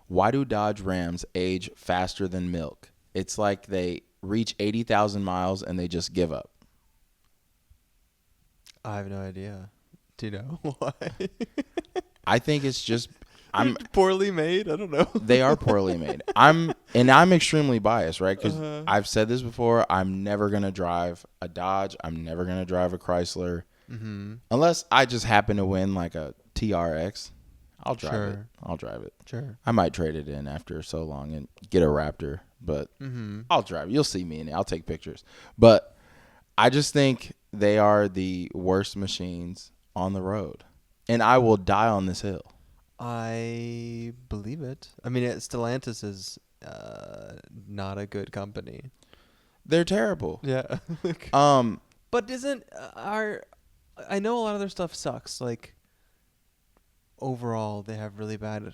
Why do Dodge Rams age faster than milk? It's like they reach 80,000 miles and they just give up. I have no idea. Do you know why? I think it's just I'm poorly made. I don't know. they are poorly made. I'm extremely biased, right? Because I've said this before. I'm never gonna drive a Dodge. I'm never gonna drive a Chrysler, unless I just happen to win like a TRX. I'll drive it. I'll drive it. Sure. I might trade it in after so long and get a Raptor, but I'll drive it. You'll see me in it. I'll take pictures. But I just think they are the worst machines on the road, and I will die on this hill. I believe it. I mean, Stellantis is not a good company. They're terrible. Yeah. But isn't I know a lot of their stuff sucks. Like overall, they have really bad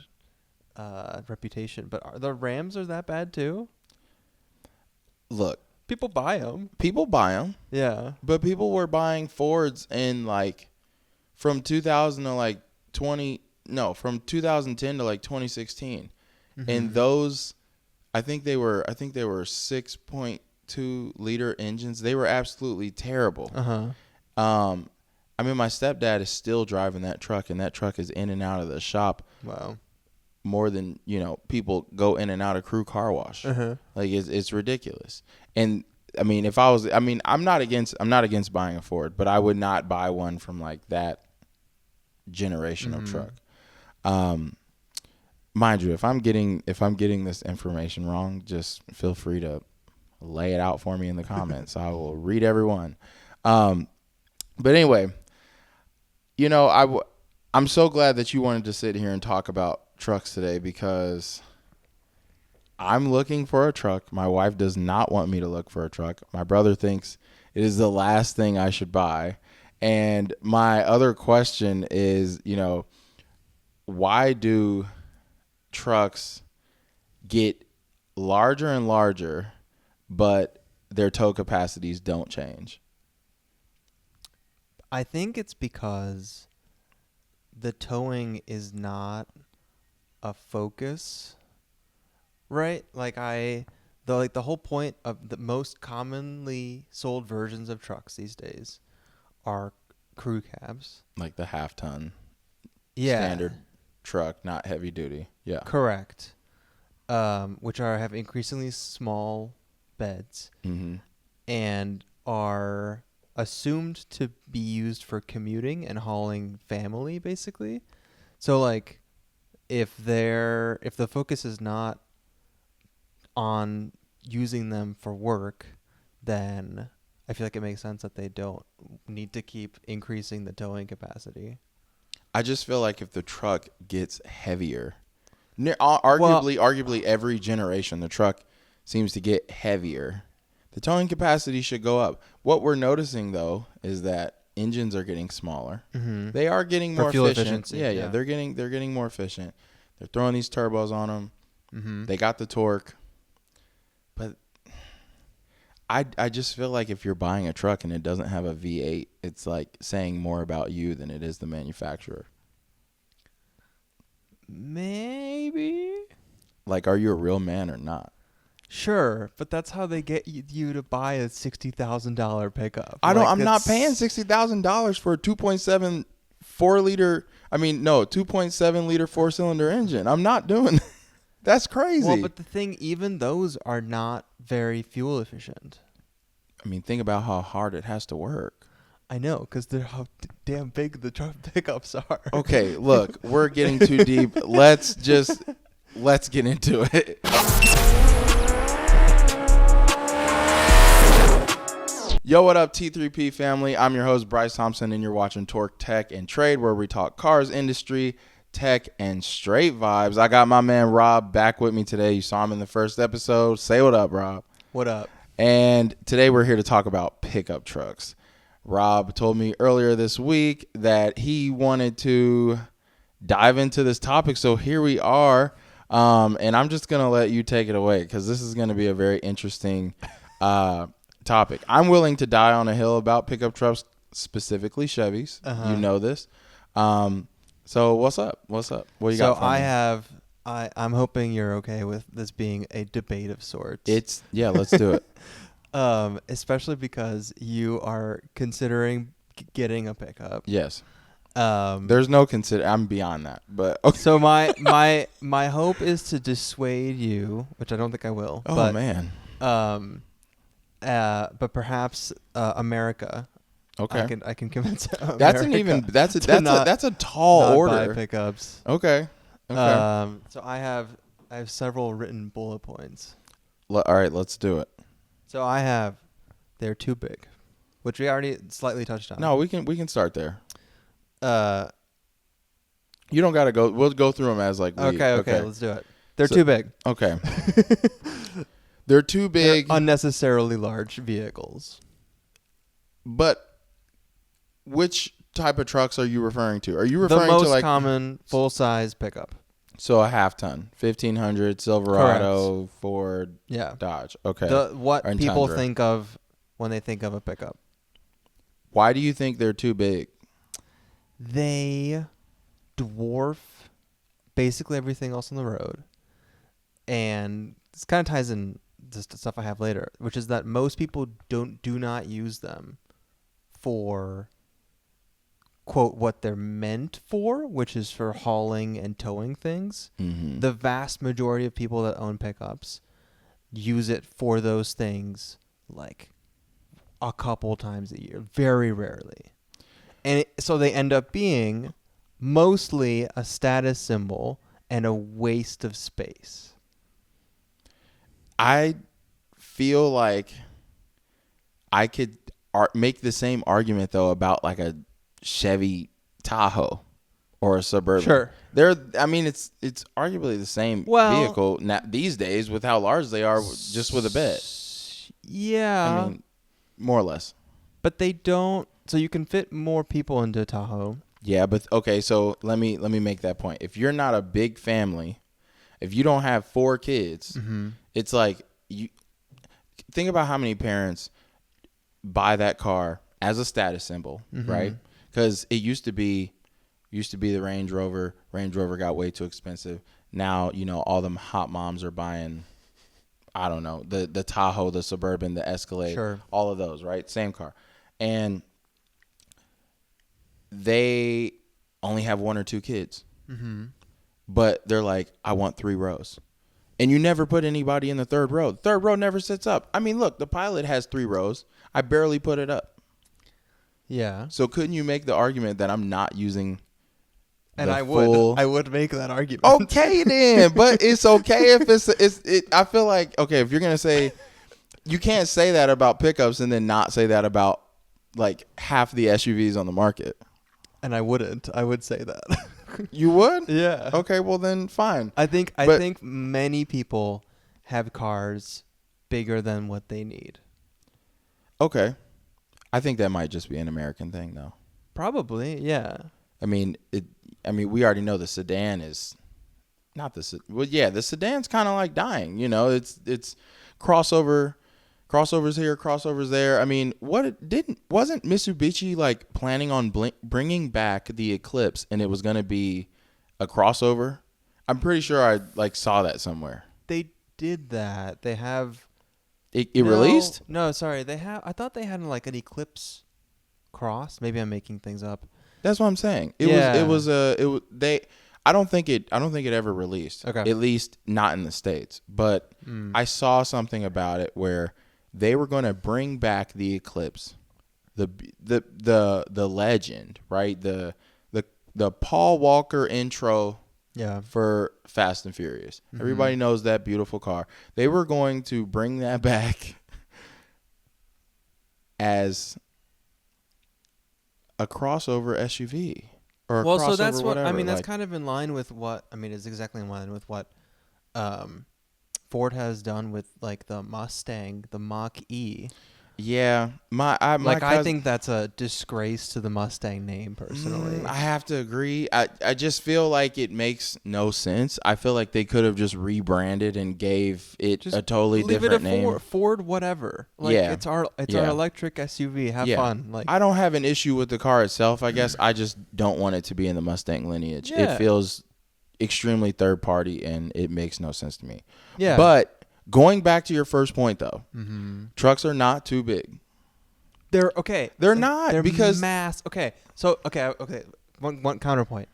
reputation. But the Rams are that bad too? Look, people buy them. Yeah, but people were buying Fords in like from 2000 to like 2010 to like 2016, and those, I think they were 6.2 liter engines. They were absolutely terrible. I mean, my stepdad is still driving that truck, and that truck is in and out of the shop. Wow. More than, people go in and out of Crew Car Wash. Like it's ridiculous. And I mean, I'm not against buying a Ford, but I would not buy one from like that generation of truck. Mind you, if I'm getting this information wrong, just feel free to lay it out for me in the comments. I will read every one. But anyway, I'm so glad that you wanted to sit here and talk about trucks today, because I'm looking for a truck. My wife does not want me to look for a truck. My brother thinks it is the last thing I should buy. And my other question is, why do trucks get larger and larger, but their tow capacities don't change? I think it's because the towing is not a focus, right? Like the whole point of the most commonly sold versions of trucks these days are crew cabs, like the half ton standard truck, not heavy duty. Yeah, correct. Which have increasingly small beds and are assumed to be used for commuting and hauling family, basically. So like if the focus is not on using them for work, then I feel like it makes sense that they don't need to keep increasing the towing capacity. I just feel like if the truck gets heavier, arguably every generation the truck seems to get heavier, the towing capacity should go up. What we're noticing though is that engines are getting smaller. They are getting more efficient. Yeah, they're getting more efficient. They're throwing these turbos on them. They got the torque. But I just feel like if you're buying a truck and it doesn't have a V8, it's like saying more about you than it is the manufacturer. Maybe. Like, are you a real man or not? Sure, but that's how they get you to buy a $60,000 pickup. I'm not paying $60,000 for a 2.7 liter 4-cylinder engine. I'm not doing that. That's crazy. Well, but the thing, even those are not very fuel efficient. I mean, think about how hard it has to work. I know, because they're how damn big the truck pickups are. Okay, look, we're getting too deep. Let's get into it. Yo, what up, T3P family? I'm your host, Bryce Thompson, and you're watching Torque, Tech, and Trade, where we talk cars, industry, tech, and straight vibes. I got my man Rob back with me today. You saw him in the first episode. Say what up, Rob. What up? And today we're here to talk about pickup trucks. Rob told me earlier this week that he wanted to dive into this topic, so here we are. And I'm just going to let you take it away, because this is going to be a very interesting topic. I'm willing to die on a hill about pickup trucks, specifically Chevys. You know this. So what's up? What you got for me? I have I'm hoping you're okay with this being a debate of sorts. Let's do it. Especially because you are considering getting a pickup. Yes. Um, There's no I'm beyond that, but okay. So my hope is to dissuade you, which I don't think I will. Oh but, man. But perhaps America. Okay. I can convince America. That's a tall not order. buy pickups. Okay. So I have several written bullet points. All right, let's do it. So they're too big, which we already slightly touched on. No, we can start there. You don't gotta go. We'll go through them as like. Okay, let's do it. They're too big. Okay. They're too big. They're unnecessarily large vehicles. But which type of trucks are you referring to? Are you referring to the most common full size pickup? So a half ton, 1500 Silverado, correct. Ford, Dodge. Okay. What people think of when they think of a pickup. Why do you think they're too big? They dwarf basically everything else on the road. And this kind of ties in just the stuff I have later, which is that most people do not use them for, quote, what they're meant for, which is for hauling and towing things. Mm-hmm. The vast majority of people that own pickups use it for those things like a couple times a year, very rarely. And so they end up being mostly a status symbol and a waste of space. I feel like I could make the same argument, though, about like a Chevy Tahoe or a Suburban. Sure. It's arguably the same vehicle these days with how large they are just with a bed. Yeah. More or less. But they don't. So you can fit more people into a Tahoe. Yeah, but okay, so let me make that point. If you're not a big family, if you don't have 4 kids, mm-hmm. It's like you think about how many parents buy that car as a status symbol, mm-hmm. right? Because it used to be the Range Rover. Range Rover got way too expensive. Now, all them hot moms are buying, I don't know, the Tahoe, the Suburban, the Escalade, sure. All of those, right? Same car. And they only have 1 or 2 kids. Mm-hmm. But they're like, I want 3 rows. And you never put anybody in the 3rd row. The 3rd row never sits up. Look, the Pilot has 3 rows. I barely put it up. Yeah. So couldn't you make the argument that I'm not using and I would make that argument. Okay then, but it's okay if I feel like, okay, if you're going to say, you can't say that about pickups and then not say that about like half the SUVs on the market. And I wouldn't. I would say that. You would? Yeah. Okay, well then fine. I think many people have cars bigger than what they need. Okay. I think that might just be an American thing though. Probably, yeah. We already know the sedan is not the sedan's kind of like dying, it's crossovers here, crossovers there. Wasn't Mitsubishi like planning on bringing back the Eclipse and it was going to be a crossover? I'm pretty sure I like saw that somewhere. They did that. They have it released? No, sorry. I thought they had like an Eclipse Cross. Maybe I'm making things up. That's what I'm saying. I don't think it ever released. Okay. At least not in the States. But I saw something about it where they were going to bring back the Eclipse, the legend, right? The Paul Walker intro, for Fast and Furious. Mm-hmm. Everybody knows that beautiful car. They were going to bring that back as a crossover SUV or a crossover, so that's what whatever. That's kind of in line with what it's exactly in line with what Ford has done with like the Mustang, the Mach-E. Yeah, I think that's a disgrace to the Mustang name, personally. I have to agree. I just feel like it makes no sense. I feel like they could have just rebranded and gave it just a totally different name. Ford, whatever. It's our electric SUV. Have fun. I don't have an issue with the car itself. I guess I just don't want it to be in the Mustang lineage. Yeah. It feels extremely third party, and it makes no sense to me. Yeah. But going back to your first point, though, Mm-hmm. trucks are not too big. They're okay. They're not They're because Okay. So okay. One counterpoint.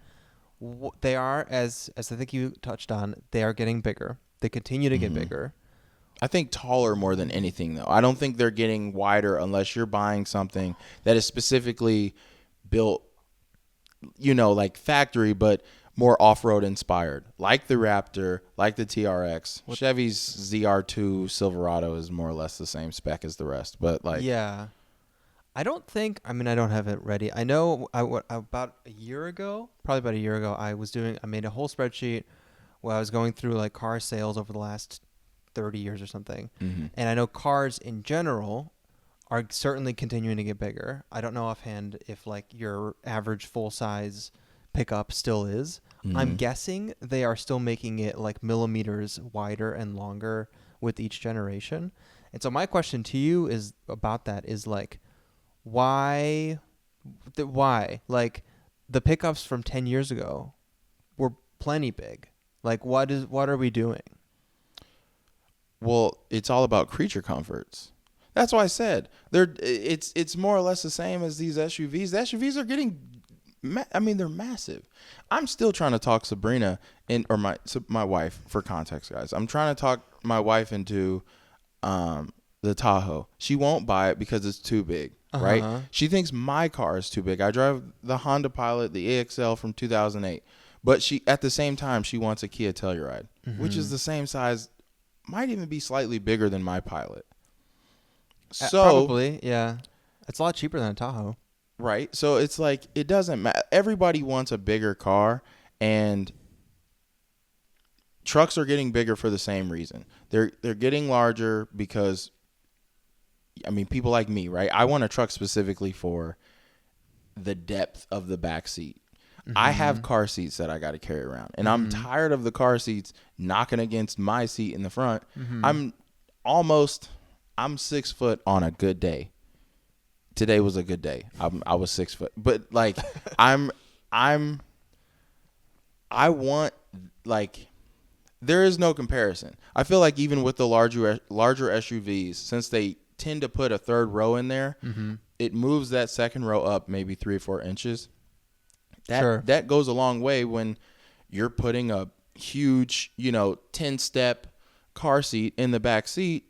They are, as I think you touched on, they are getting bigger. They continue to get bigger. I think taller more than anything, though. I don't think they're getting wider unless you're buying something that is specifically built, like factory, but more off-road inspired, like the Raptor, like the TRX. Chevy's ZR2 Silverado is more or less the same spec as the rest, but yeah. I don't have it ready. I know about a year ago, I made a whole spreadsheet where I was going through like car sales over the last 30 years or something. Mm-hmm. And I know cars in general are certainly continuing to get bigger. I don't know offhand if like your average full-size pickup still is. Mm-hmm. I'm guessing they are still making it like millimeters wider and longer with each generation. And so my question to you is about that is like, why like the pickups from 10 years ago were plenty big. Like what are we doing? Well, it's all about creature comforts. That's why I said it's more or less the same as these SUVs. The SUVs are getting, they're massive. I'm still trying to talk Sabrina or my wife, for context, guys. I'm trying to talk my wife into the Tahoe. She won't buy it because it's too big, right? She thinks my car is too big. I drive the Honda Pilot, the AXL from 2008, but at the same time she wants a Kia Telluride, which is the same size. Might even be slightly bigger than my Pilot. So Probably, yeah. It's a lot cheaper than a Tahoe. Right. So it's like, it doesn't matter. Everybody wants a bigger car, and trucks are getting bigger for the same reason. They're getting larger because, people like me, right? I want a truck specifically for the depth of the back seat. I have car seats that I got to carry around, and I'm tired of the car seats knocking against my seat in the front. I'm 6 foot on a good day. Today was a good day. I was 6 foot, but like I want, like, there is no comparison. I feel like even with the larger SUVs, since they tend to put a third row in there, it moves that second row up maybe 3 or 4 inches. That goes a long way when you're putting a huge, 10-step car seat in the back seat,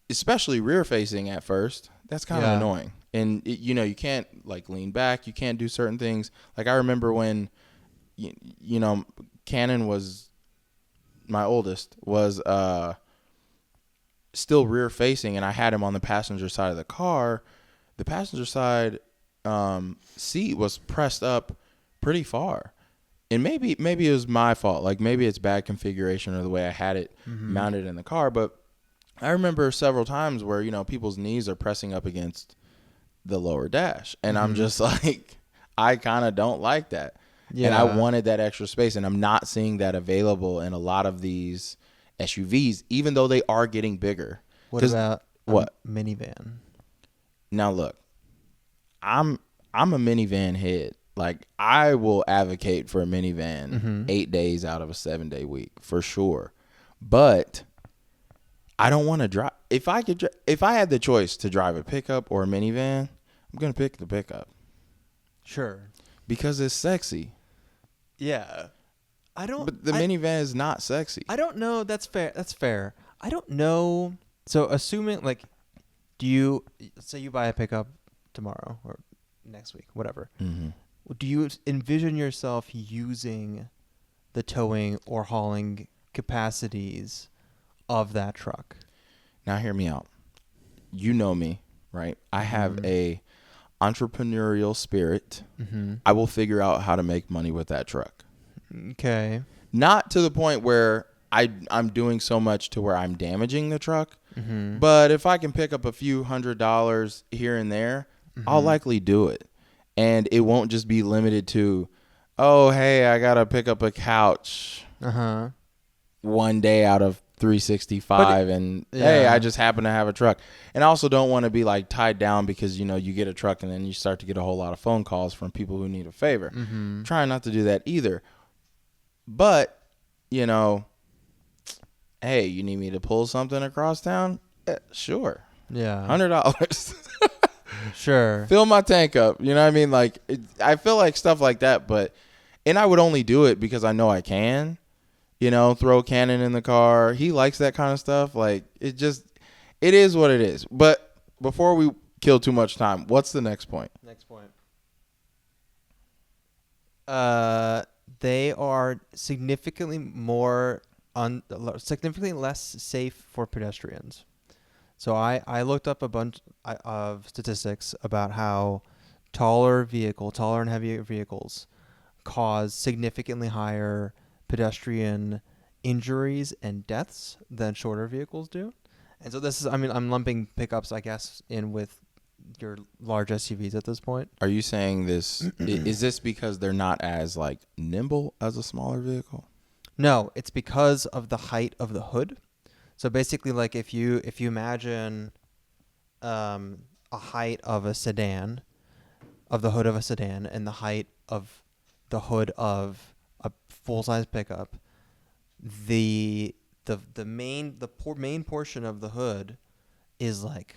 especially rear facing at first. That's kind of annoying. And you can't like lean back. You can't do certain things. Like I remember when, Cannon was, my oldest, was still rear facing, and I had him on the passenger side of the car. The passenger side seat was pressed up pretty far, and maybe it was my fault. Like maybe it's bad configuration or the way I had it mounted in the car. But I remember several times where people's knees are pressing up against the lower dash, and I'm just like, I kind of don't like that. Yeah. And I wanted that extra space, and I'm not seeing that available in a lot of these SUVs, even though they are getting bigger. What about a minivan? Now look, I'm a minivan head. Like, I will advocate for a minivan 8 days out of a 7-day week for sure. But I don't want to drive. If I had the choice to drive a pickup or a minivan, I'm going to pick the pickup. Sure. Because it's sexy. Yeah. But the minivan is not sexy. I don't know. That's fair. I don't know. So assuming, like, say you buy a pickup tomorrow or next week, whatever. Do you envision yourself using the towing or hauling capacities of that truck? Now hear me out. You know me, right? I have a entrepreneurial spirit. I will figure out how to make money with that truck. Okay. Not to the point where I'm doing so much to where I'm damaging the truck. But if I can pick up a few $100s here and there, I'll likely do it. And it won't just be limited to, oh, hey, I got to pick up a couch one day out of 365, hey, I just happen to have a truck. And I also don't want to be like tied down because, you get a truck and then you start to get a whole lot of phone calls from people who need a favor. Trying not to do that either. But, you know, hey, you need me to pull something across town? Sure. Yeah. $100. Sure. Fill my tank up. You know what I mean? Like, I feel like stuff like that, and I would only do it because I know I can, you know, throw a cannon in the car. He likes that kind of stuff. Like, it is what it is. But before we kill too much time, what's the next point? Next point. They are significantly significantly less safe for pedestrians. So I looked up a bunch of statistics about how taller and heavier vehicles cause significantly higher pedestrian injuries and deaths than shorter vehicles do. And so I'm lumping pickups, I guess, in with your large SUVs at this point. Are you saying this, is this because they're not as, like, nimble as a smaller vehicle? No, it's because of the height of the hood. So basically, like if you imagine a height of a sedan, of the hood of a sedan, and the height of the hood of a full-size pickup, the main portion of the hood is like,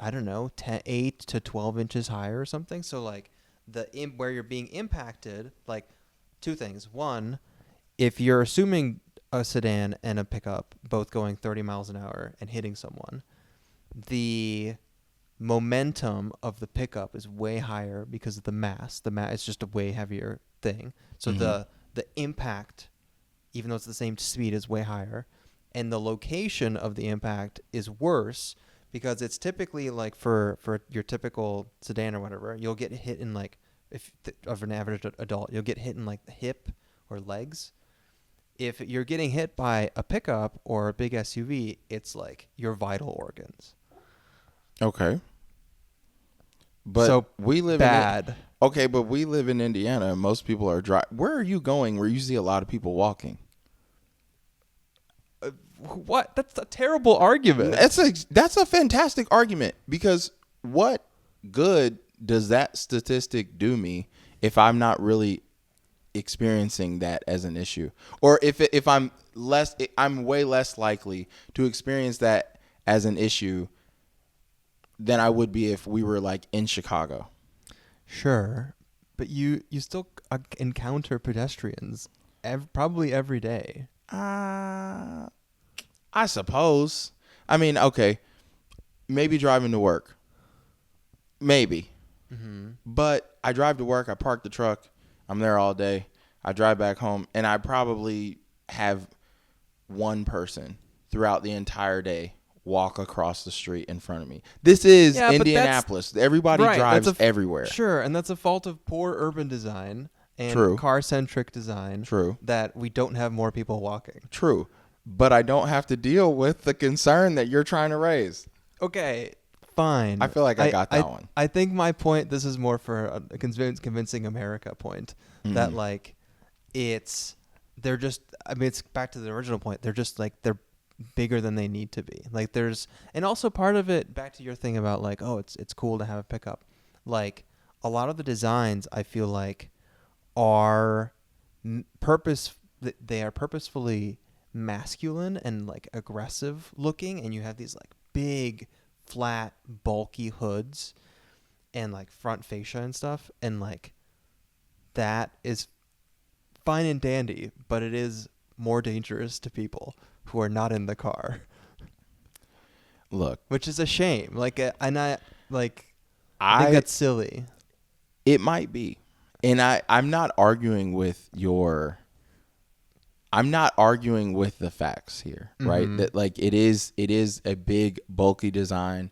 I don't know, 8 to 12 inches higher or something. So like where you're being impacted, like two things. One, if you're assuming a sedan and a pickup both going 30 miles an hour and hitting someone, the momentum of the pickup is way higher because of the mass. The mass is just a way heavier thing. So the impact, even though it's the same speed, is way higher. And the location of the impact is worse because it's typically like for your typical sedan or whatever, you'll get hit in like, of an average adult, you'll get hit in like the hip or legs. If you're getting hit by a pickup or a big SUV, it's like your vital organs. Okay. But so we live bad. But we live in Indiana and most people are Where are you going where you see a lot of people walking? What? That's a terrible argument. That's a fantastic argument because what good does that statistic do me if I'm not really experiencing that as an issue, or if I'm way less likely to experience that as an issue than I would be if we were like in Chicago. Sure, but you still encounter pedestrians probably every day. I suppose. I mean, okay, maybe driving to work, maybe, but I drive to work. I park the truck. I'm there all day. I drive back home, and I probably have one person throughout the entire day walk across the street in front of me. This is Indianapolis. Everybody drives everywhere. Sure, and that's a fault of poor urban design and car-centric design. True. That we don't have more people walking. True, but I don't have to deal with the concern that you're trying to raise. Okay. Fine. I feel like I got that one. I think my point, this is more for a convincing America point, that like it's back to the original point. They're just like, they're bigger than they need to be. Like and also part of it, back to your thing about like, oh, it's cool to have a pickup. Like a lot of the designs I feel like are they are purposefully masculine and like aggressive looking, and you have these like big flat bulky hoods and like front fascia and stuff, and like that is fine and dandy, but it is more dangerous to people who are not in the car. Look, which is a shame. Like, and I think that's silly. It might be, and I'm not arguing with the facts here, right? That like it is a big bulky design.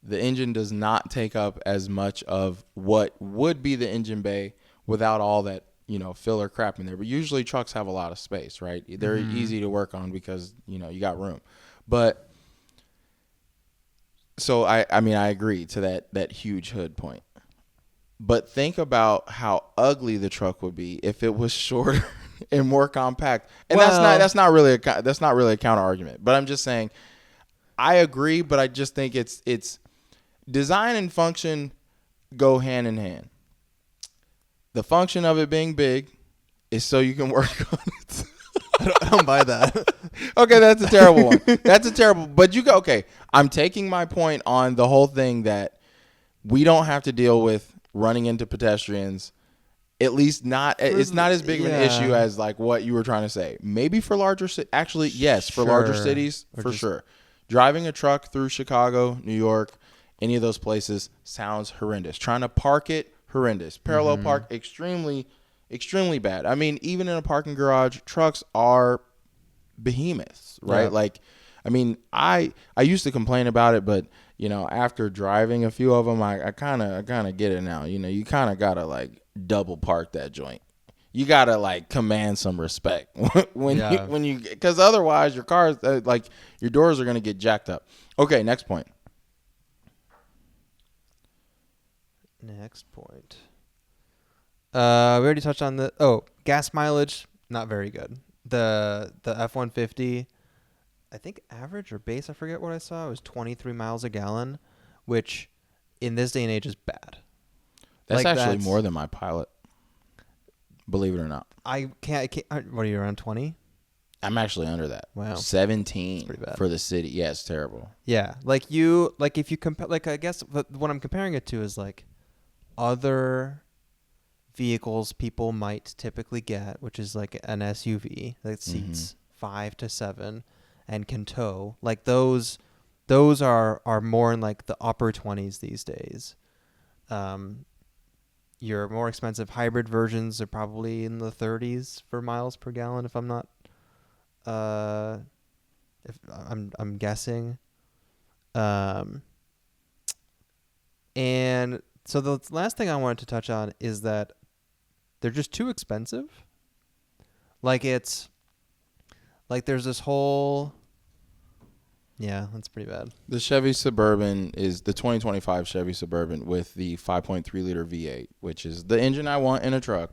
The engine does not take up as much of what would be the engine bay without all that, filler crap in there. But usually trucks have a lot of space, right? They're easy to work on because, you got room. But so I agree to that huge hood point. But think about how ugly the truck would be if it was shorter and more compact. And that's not really a counter argument. But I'm just saying I agree, but I just think it's design and function go hand in hand. The function of it being big is so you can work on it. I don't buy that. Okay, that's a terrible one. That's a terrible. But you go. Okay, I'm taking my point on the whole thing that we don't have to deal with running into pedestrians. At least not. It's not as big of an issue as like what you were trying to say. Maybe for larger. Actually, yes, for larger cities, for sure. Driving a truck through Chicago, New York, any of those places sounds horrendous. Trying to park it, horrendous. Parallel park, extremely bad. I mean, even in a parking garage, trucks are behemoths, right? Yeah. Like, I mean, I used to complain about it, but you know, after driving a few of them, I kind of get it now. You know, you kind of gotta like double park that joint. You gotta like command some respect when you because otherwise your cars like your doors are gonna get jacked up. Okay, next point. We already touched on the gas mileage, not very good. The F-150, I think average or base, I forget what I saw. It was 23 miles a gallon, which in this day and age is bad. That's like actually more than my Pilot. Believe it or not. I can't. What are you, around 20? I'm actually under that. Wow. 17 for the city. Yeah, it's terrible. Yeah, if you compare, like, I guess what I'm comparing it to is like other vehicles people might typically get, which is like an SUV that seats 5 to 7 and can tow. Like those are more in like the upper 20s these days. Your more expensive hybrid versions are probably in the 30s for miles per gallon, if I'm not if I'm guessing. And so the last thing I wanted to touch on is that they're just too expensive. Like it's like there's this whole that's pretty bad. The Chevy Suburban is the 2025 Chevy Suburban with the 5.3 liter V8, which is the engine I want in a truck.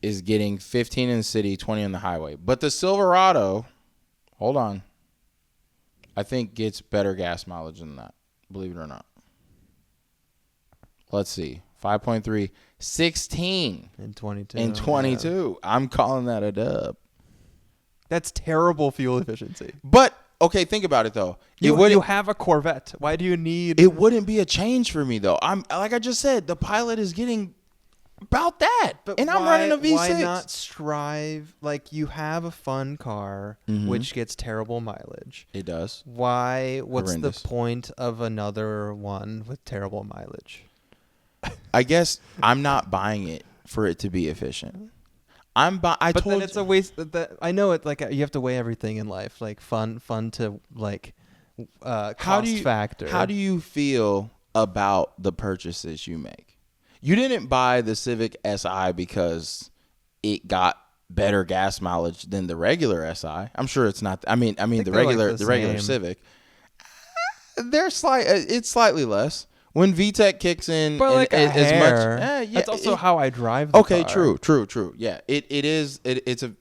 Is getting 15 in the city, 20 on the highway. But the Silverado, hold on, I think gets better gas mileage than that, believe it or not. Let's see. 5.3, 16 in 22. In 22. Yeah. I'm calling that a dub. That's terrible fuel efficiency. But okay, think about it though. You have a Corvette. Why do you need? It wouldn't be a change for me though. I'm like I just said, the Pilot is getting about that, and I'm running a V6. Why not strive? Like you have a fun car, which gets terrible mileage. It does. Why? What's horrendous. The point of another one with terrible mileage? I guess I'm not buying it for it to be efficient. But then it's a waste. I know it. Like you have to weigh everything in life, like fun to like cost factor. How do you feel about the purchases you make? You didn't buy the Civic Si because it got better gas mileage than the regular Si. I'm sure it's not. I mean the regular Civic. It's slightly less. When VTEC kicks in, but like as much, that's also how I drive the car. True. Yeah,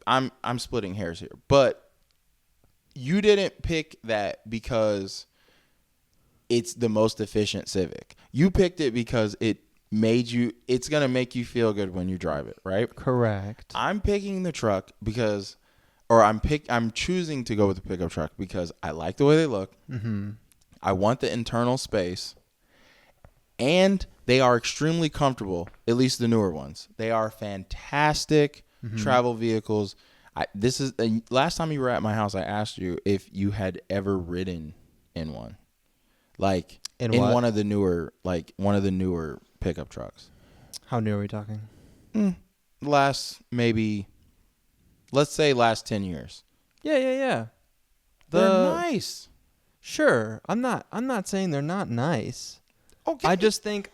I'm splitting hairs here, but you didn't pick that because it's the most efficient Civic. You picked it because it's gonna make you feel good when you drive it, right? Correct. I'm picking the truck because, or I'm choosing to go with the pickup truck because I like the way they look. I want the internal space. And they are extremely comfortable, at least the newer ones. They are fantastic travel vehicles. Last time you were at my house, I asked you if you had ever ridden in one. Like in one of the newer pickup trucks. How new are we talking? Let's say last 10 years. Yeah. They're nice. Sure. I'm not saying they're not nice. Okay. I think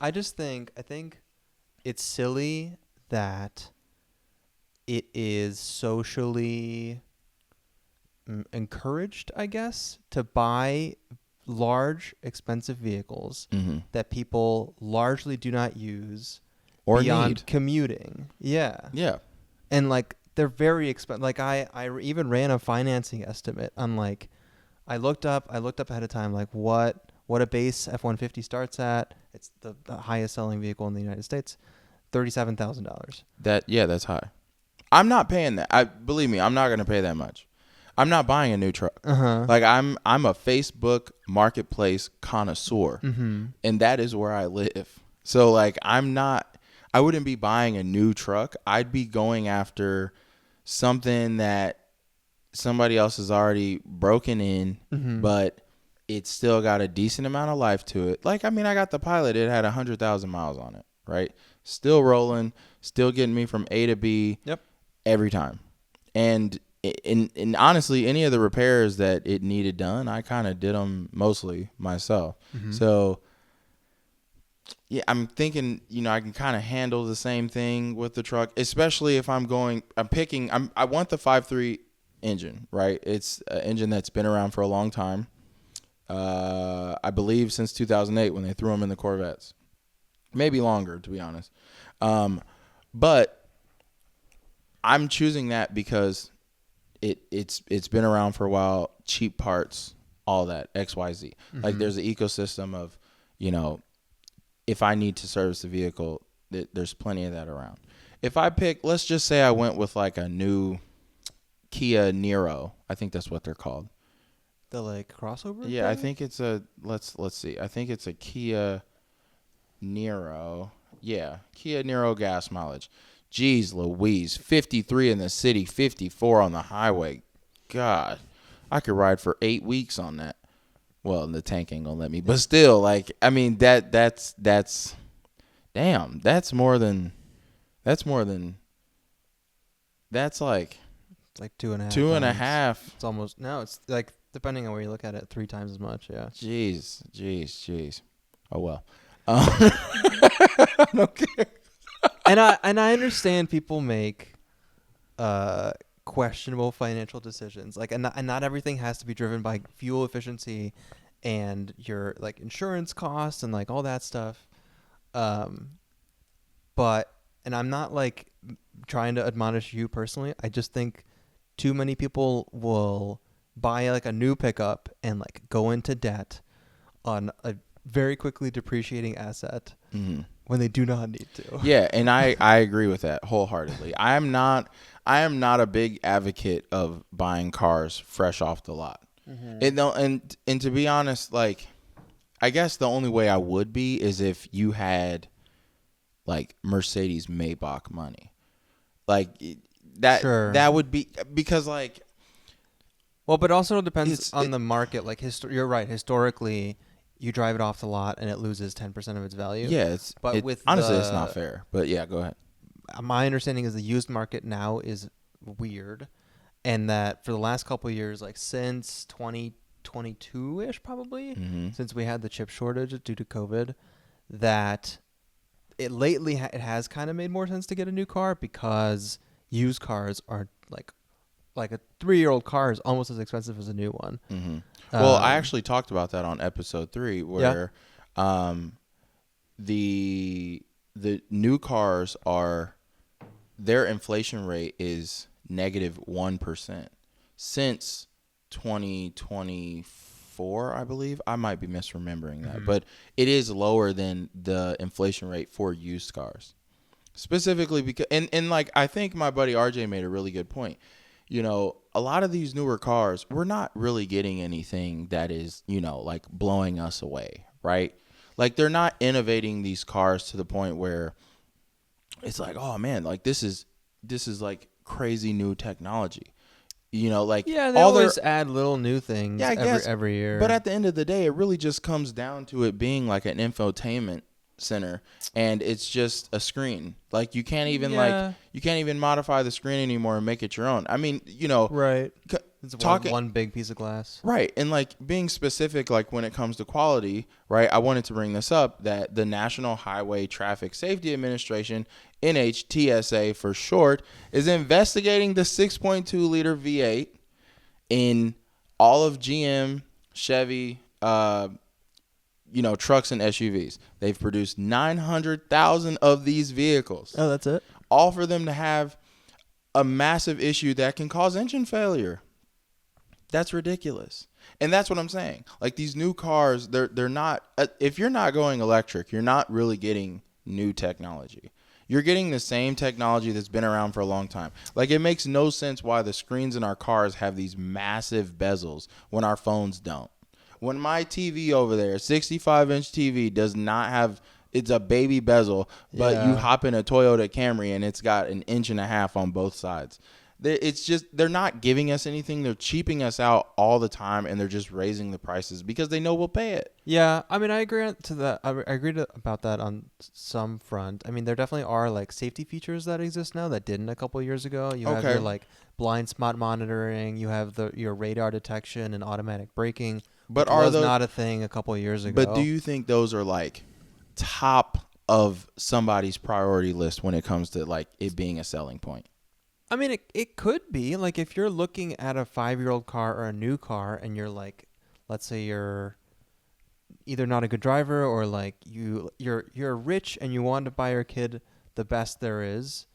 it's silly that it is socially encouraged, I guess, to buy large, expensive vehicles that people largely do not use or beyond need. Commuting. Yeah. And like they're very expensive. Like I even ran a financing estimate on like I looked up ahead of time like what a base F-150 starts at. It's the highest selling vehicle in the United States, $37,000. That's high. I'm not paying that. Believe me, I'm not going to pay that much. I'm not buying a new truck. Like I'm a Facebook marketplace connoisseur, and that is where I live. So like I wouldn't be buying a new truck. I'd be going after something that somebody else has already broken in, but it's still got a decent amount of life to it. Like, I mean, I got the Pilot. It had 100,000 miles on it, right? Still rolling, still getting me from A to B every time. And honestly, any of the repairs that it needed done, I kind of did them mostly myself. So, yeah, I'm thinking, I can kind of handle the same thing with the truck, especially if I want the 5.3 engine, right? It's an engine that's been around for a long time. I believe since 2008 when they threw them in the Corvettes. Maybe longer, to be honest. But I'm choosing that because it's been around for a while, cheap parts, all that, XYZ. Like there's an ecosystem of, if I need to service the vehicle, there's plenty of that around. If I let's just say I went with like a new Kia Niro. I think that's what they're called. The like crossover? Yeah, thing? I think it's a let's see. I think it's a Kia Niro. Yeah, Kia Niro gas mileage. Jeez Louise, 53 in the city, 54 on the highway. God, I could ride for 8 weeks on that. Well, the tank ain't gonna let me, but still, like, I mean, that's damn. That's like like 2.5. 2.5. It's almost it's like depending on where you look at it, 3 times as much. Yeah. Jeez. Oh well. I don't care. and I understand people make questionable financial decisions. Like, and not everything has to be driven by fuel efficiency and your like insurance costs and like all that stuff. But I'm not like trying to admonish you personally. I just think too many people will buy like a new pickup and like go into debt on a very quickly depreciating asset when they do not need to. Yeah, and I agree with that wholeheartedly. I am not a big advocate of buying cars fresh off the lot. And to be honest, like, I guess the only way I would be is if you had like Mercedes Maybach money. Like that that would be because like, well, but also depends on the market. Like you're right, historically you drive it off the lot and it loses 10% of its value. Yeah, honestly it's not fair. But yeah, go ahead. My understanding is the used market now is weird, and that for the last couple of years, like since 2022-ish probably, since we had the chip shortage due to COVID, that it lately it has kind of made more sense to get a new car because used cars are like a 3-year-old car is almost as expensive as a new one. Well, I actually talked about that on episode 3 where the new cars their inflation rate is -1% since 2024, I believe. I might be misremembering that, but it is lower than the inflation rate for used cars. Specifically because and like I think my buddy RJ made a really good point. A lot of these newer cars, we're not really getting anything that is, like blowing us away, right? Like they're not innovating these cars to the point where it's like, oh man, like this is like crazy new technology. Like they always add little new things every year. But at the end of the day, it really just comes down to it being like an infotainment center, and it's just a screen. Like you can't even modify the screen anymore and make it your own. I mean, right. It's one big piece of glass. Right. And like being specific, like when it comes to quality, right, I wanted to bring this up that the National Highway Traffic Safety Administration, NHTSA for short, is investigating the 6.2 liter V8 in all of GM, Chevy, trucks and SUVs. They've produced 900,000 of these vehicles. Oh, that's it? All for them to have a massive issue that can cause engine failure. That's ridiculous. And that's what I'm saying. Like these new cars, they're not, if you're not going electric, you're not really getting new technology. You're getting the same technology that's been around for a long time. Like, it makes no sense why the screens in our cars have these massive bezels when our phones don't. When my TV over there, 65-inch TV, does not have, it's a baby bezel, but you hop in a Toyota Camry and it's got an inch and a half on both sides. It's just, they're not giving us anything. They're cheaping us out all the time, and they're just raising the prices because they know we'll pay it. Yeah, I mean, I agree to that. I agree about that on some front. I mean, there definitely are like safety features that exist now that didn't a couple of years ago. You have your like blind spot monitoring. You have your radar detection and automatic braking. But which was not a thing a couple of years ago. But do you think those are like top of somebody's priority list when it comes to like it being a selling point? I mean, it could be. Like, if you're looking at a 5-year-old car or a new car and you're like, let's say you're either not a good driver or like you're rich and you want to buy your kid the best there is,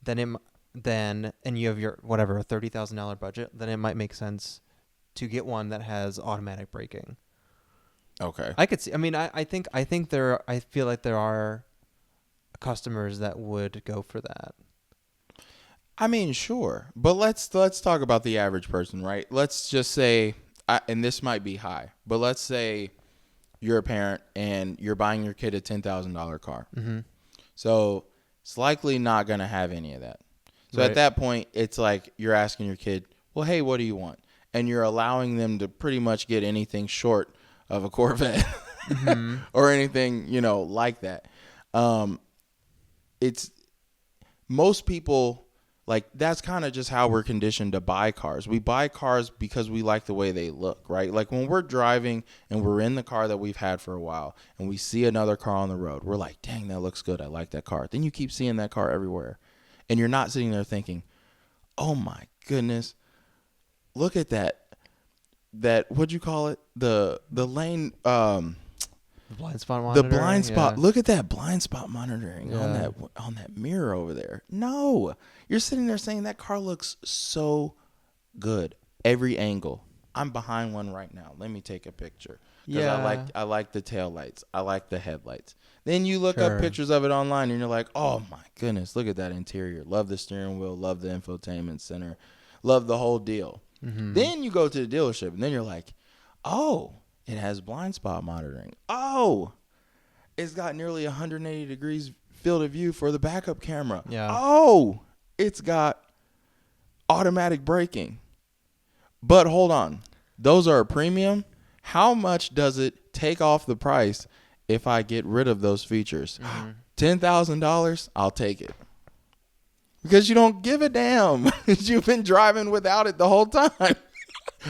then and you have your whatever a $30,000 budget, then it might make sense to get one that has automatic braking. Okay. I could see. I mean, I think I feel like there are customers that would go for that. I mean, sure, but let's talk about the average person, right? Let's just say, and this might be high, but let's say you're a parent and you're buying your kid a $10,000 car. Mm-hmm. So it's likely not going to have any of that. So Right. At that point, it's like you're asking your kid, well, hey, what do you want? And you're allowing them to pretty much get anything short of a Corvette Mm-hmm. or anything, like that. It's most people. Like, that's kind of just how we're conditioned to buy cars. We buy cars because we like the way they look, right? Like, when we're driving and we're in the car that we've had for a while and we see another car on the road, we're like, dang, that looks good. I like that car. Then you keep seeing that car everywhere. And you're not sitting there thinking, oh, my goodness, look at that, what'd you call it? The lane, The blind spot monitoring. the blind spot. Yeah. Look at that blind spot monitoring Yeah. on that mirror over there. No, you're sitting there saying that car looks so good, every angle. I'm behind one right now. Let me take a picture because Yeah. I like the tail lights. I like the headlights. Then you look Sure. up pictures of it online and you're like, oh my goodness, look at that interior. Love the steering wheel. Love the infotainment center. Love the whole deal. Mm-hmm. Then you go to the dealership and then you're like, oh, it has blind spot monitoring. Oh, it's got nearly 180 degrees field of view for the backup camera. Yeah. Oh, it's got automatic braking. But hold on. Those are a premium. How much does it take off the price if I get rid of those features? Mm-hmm. $10,000, I'll take it. Because you don't give a damn. You've been driving without it the whole time.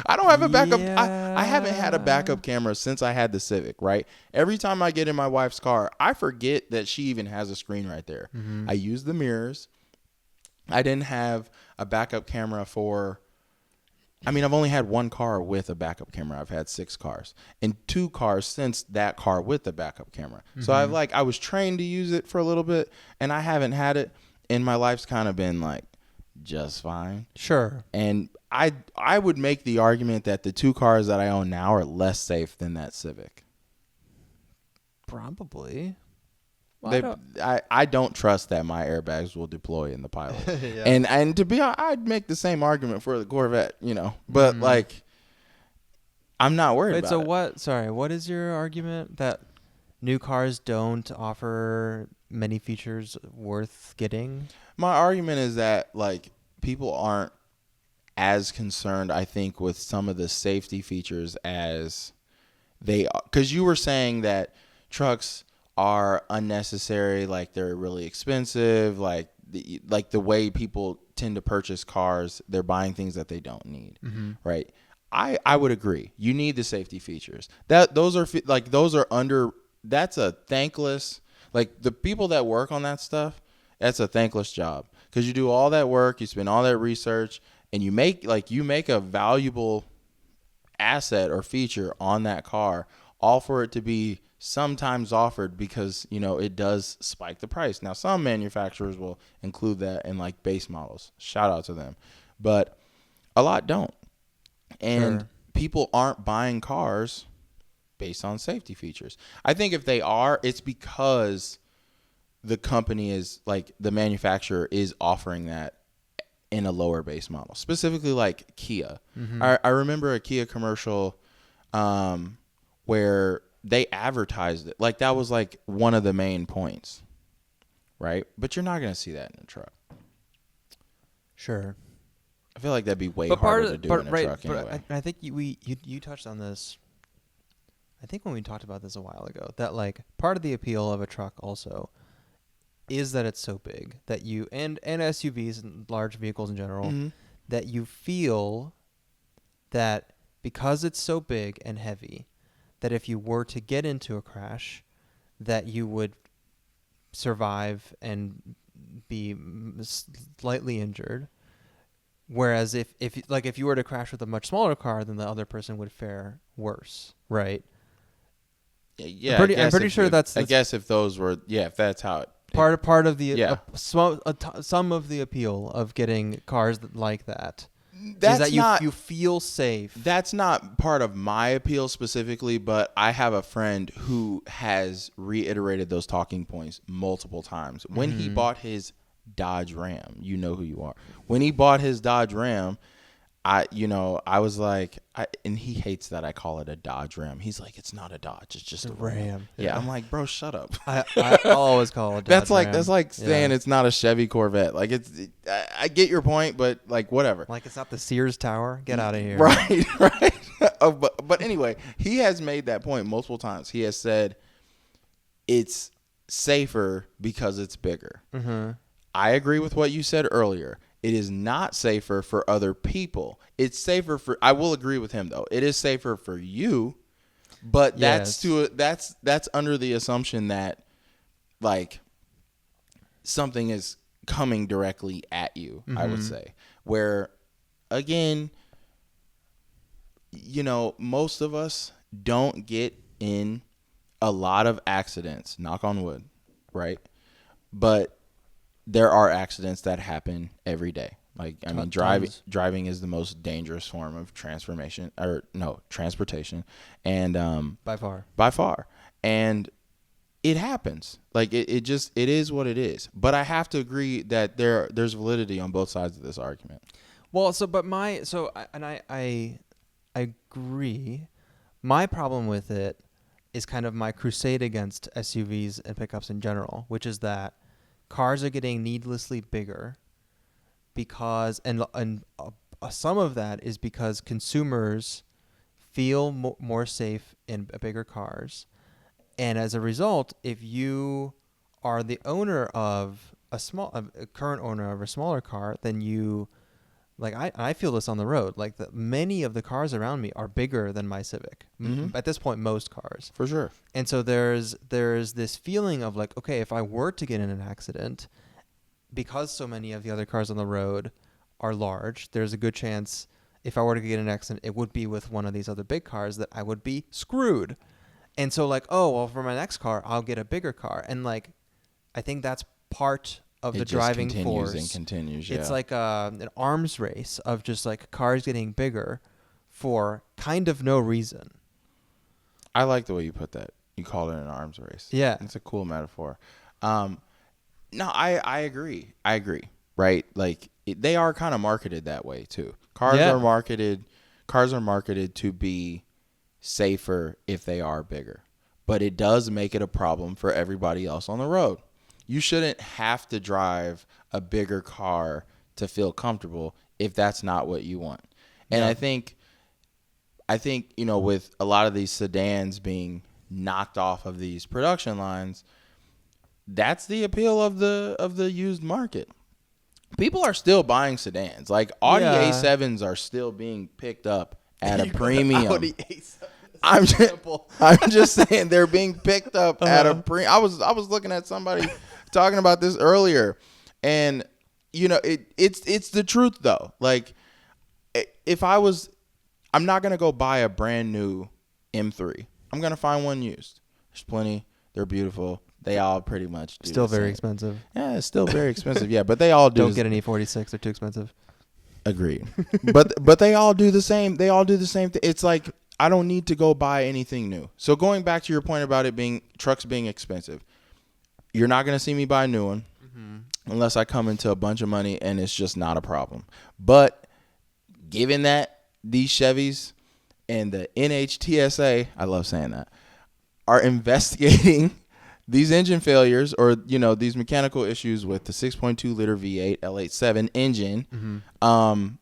I don't have a backup. Yeah. I haven't had a backup camera since I had the Civic, right? Every time I get in my wife's car, I forget that she even has a screen right there. Mm-hmm. I use the mirrors. I didn't have a backup camera I've only had one car with a backup camera. I've had 6 cars and 2 cars since that car with the backup camera. Mm-hmm. So I was trained to use it for a little bit and I haven't had it. And my life's kind of been like just fine. Sure. And I would make the argument that the 2 cars that I own now are less safe than that Civic. Probably. Well, I don't trust that my airbags will deploy in the Pilot. Yeah. And to be honest, I'd make the same argument for the Corvette, But like, I'm not worried Wait, about so it. what? Sorry, what is your argument that new cars don't offer many features worth getting? My argument is that like people aren't as concerned, I think, with some of the safety features as they are. Because you were saying that trucks are unnecessary, like they're really expensive, like the way people tend to purchase cars, they're buying things that they don't need, right? I would agree. You need the safety features. Those are under. That's a thankless. Like the people that work on that stuff, that's a thankless job because you do all that work, you spend all that research, and you make a valuable asset or feature on that car, all for it to be sometimes offered because it does spike the price. Now some manufacturers will include that in like base models. Shout out to them, but a lot don't. And Sure. people aren't buying cars based on safety features. I think if they are, it's because the company is like the manufacturer is offering that in a lower base model, specifically like Kia. I remember a Kia commercial where they advertised it. Like that was like one of the main points, right? But you're not going to see that in a truck. Sure. I feel like that'd be way harder to do in a truck anyway. I think you touched on this. I think when we talked about this a while ago, that like part of the appeal of a truck also is that it's so big that you and SUVs and large vehicles in general that you feel that because it's so big and heavy that if you were to get into a crash that you would survive and be slightly injured. Whereas if you were to crash with a much smaller car, then the other person would fare worse, right? Yeah, I'm pretty sure that's. I guess if those were, if that's how it. Part of the some of the appeal of getting cars like that is that you feel safe. That's not part of my appeal specifically, but I have a friend who has reiterated those talking points multiple times. When he bought his Dodge Ram, you know who you are. When he bought his Dodge Ram, I was like, and he hates that I call it a Dodge Ram. He's like, it's not a Dodge, it's just a Ram. Yeah, I'm like, bro, shut up. I'll always call it a Dodge Ram. That's like saying it's not a Chevy Corvette. Like I get your point, but like whatever. Like it's not the Sears Tower. Get out of here. Right. But anyway, he has made that point multiple times. He has said it's safer because it's bigger. I agree with what you said earlier. It is not safer for other people. It's safer for. I will agree with him though. It is safer for you, but that's under the assumption that like something is coming directly at you. I would say where again, most of us don't get in a lot of accidents. Knock on wood, right? But there are accidents that happen every day. Like, I mean, driving is the most dangerous form of transportation. And by far. And it happens. Like it is what it is. But I have to agree that there's validity on both sides of this argument. Well, I agree. My problem with it is kind of my crusade against SUVs and pickups in general, which is that cars are getting needlessly bigger because some of that is because consumers feel more safe in bigger cars. And as a result, if you are the owner of a current owner of a smaller car, then you like I feel this on the road. Like many of the cars around me are bigger than my Civic. At this point, most cars. For sure. And so there's this feeling of like, okay, if I were to get in an accident, because so many of the other cars on the road are large, there's a good chance if I were to get in an accident, it would be with one of these other big cars that I would be screwed. And so like, oh, well, for my next car, I'll get a bigger car. And like, I think that's part of the driving force. It continues. It's like an arms race of just like cars getting bigger for kind of no reason. I like the way you put that. You called it an arms race. Yeah. It's a cool metaphor. No, I agree. Right? Like they are kind of marketed that way too. Cars are marketed to be safer if they are bigger. But it does make it a problem for everybody else on the road. You shouldn't have to drive a bigger car to feel comfortable if that's not what you want. And I think with a lot of these sedans being knocked off of these production lines, that's the appeal of the used market. People are still buying sedans. Like Audi A7s are still being picked up at a premium. Audi A7. I'm just saying they're being picked up at a premium. I was looking at somebody talking about this earlier, and it's the truth though. Like I'm not gonna go buy a brand new M3. I'm gonna find one used. There's plenty. They're beautiful. They all pretty much do still the very same. expensive. Yeah, it's still very expensive. Yeah, but they all do. Don't get an E46. They're too expensive. Agreed. but they all do the same. They all do the same thing. It's like I don't need to go buy anything new. So going back to your point about it being trucks being expensive, You're not going to see me buy a new one Mm-hmm. unless I come into a bunch of money and it's just not a problem. But given that these Chevys and the NHTSA, I love saying that, are investigating these engine failures or, these mechanical issues with the 6.2 liter V8 L87 engine, Mm-hmm.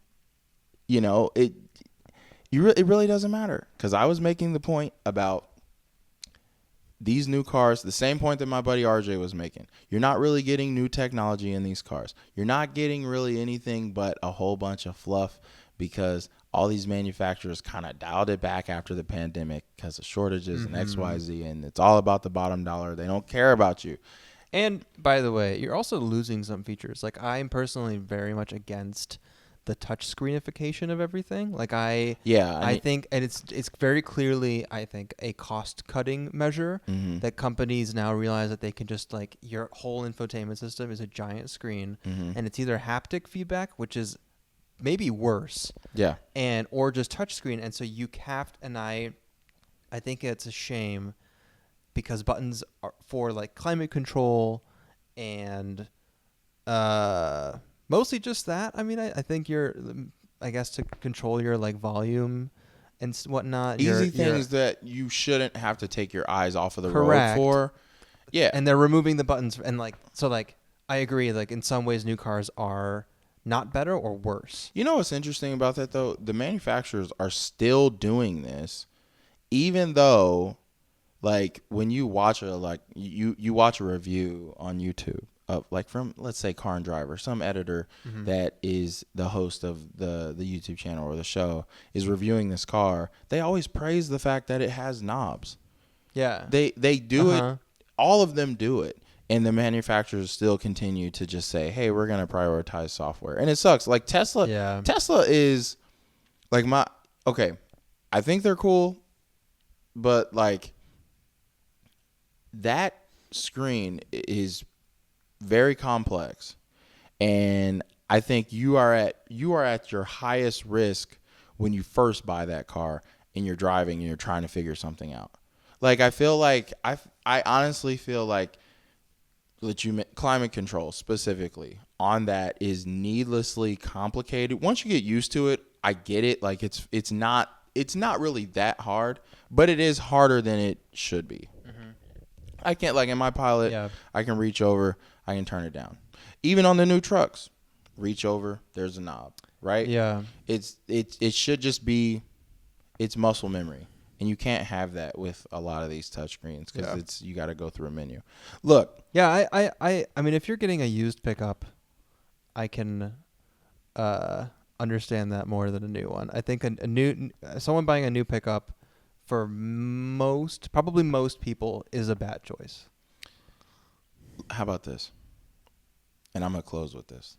it really doesn't matter. Because I was making the point about these new cars, the same point that my buddy RJ was making. You're not really getting new technology in these cars. You're not getting really anything but a whole bunch of fluff because all these manufacturers kind of dialed it back after the pandemic because of shortages and XYZ, and it's all about the bottom dollar. They don't care about you. And by the way, you're also losing some features. Like, I'm personally very much against the touch screenification of everything. Like, I think, and it's very clearly, I think, a cost cutting measure that companies now realize that they can just, like, your whole infotainment system is a giant screen, and it's either haptic feedback, which is maybe worse, or just touch screen, and so you have, and I think it's a shame because buttons are for like climate control and mostly just that. I mean, I think I guess to control your like volume and whatnot. Easy things that you shouldn't have to take your eyes off of the correct. road for. Yeah. And they're removing the buttons and like, so like, I agree. Like in some ways new cars are not better or worse. You know what's interesting about that though? The manufacturers are still doing this, even though like when you watch you watch a review on YouTube of like from let's say Car and Driver, some editor that is the host of the YouTube channel or the show is reviewing this car, they always praise the fact that it has knobs. Yeah. They do it. All of them do it. And the manufacturers still continue to just say, hey, we're going to prioritize software. And it sucks. Like Tesla is like I think they're cool, but like that screen is very complex, and I think you are at your highest risk when you first buy that car and you're driving and you're trying to figure something out. Like I feel like I honestly feel like climate control specifically on that is needlessly complicated. Once you get used to it, I get it. Like it's not really that hard, but it is harder than it should be. I can't, like in my Pilot, I can reach over, I can turn it down. Even on the new trucks, reach over, there's a knob, right? Yeah. It should just be, it's muscle memory. And you can't have that with a lot of these touchscreens because you got to go through a menu. Look. Yeah, I mean, if you're getting a used pickup, I can understand that more than a new one. I think someone buying a new pickup for probably most people is a bad choice. How about this? And I'm going to close with this.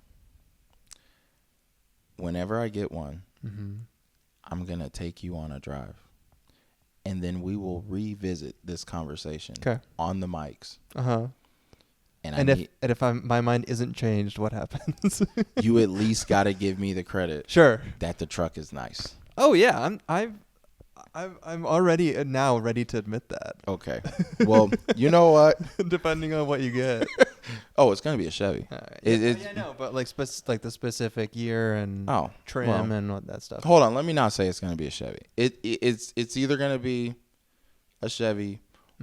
Whenever I get one, I'm going to take you on a drive. And then we will revisit this conversation on the mics. And if my mind isn't changed, what happens? You at least got to give me the credit. Sure. That the truck is nice. Oh yeah, I'm already now ready to admit that. Okay. Well, you know what? Depending on what you get. Oh, it's gonna be a Chevy. I know, but like the specific year and trim and what that stuff. Hold on, let me not say it's gonna be a Chevy. It's either gonna be a Chevy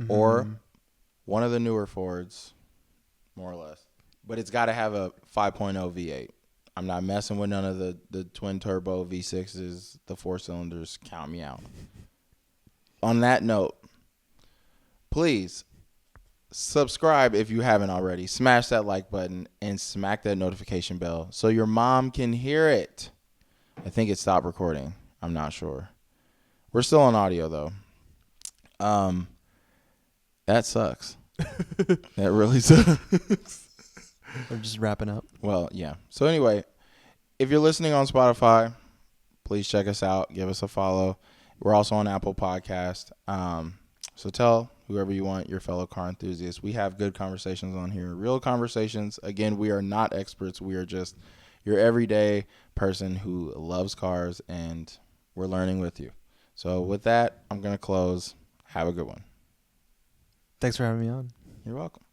or one of the newer Fords, more or less. But it's got to have a 5.0 V8. I'm not messing with none of the twin turbo V6s, the 4 cylinders. Count me out. On that note, please subscribe if you haven't already. Smash that like button and smack that notification bell so your mom can hear it. I think it stopped recording. I'm not sure. We're still on audio though. That sucks. That really sucks. We're just wrapping up. Well, yeah. So anyway, if you're listening on Spotify, please check us out. Give us a follow. We're also on Apple Podcast. So tell whoever you want, your fellow car enthusiasts. We have good conversations on here. Real conversations. Again, we are not experts. We are just your everyday person who loves cars, and we're learning with you. So with that, I'm going to close. Have a good one. Thanks for having me on. You're welcome.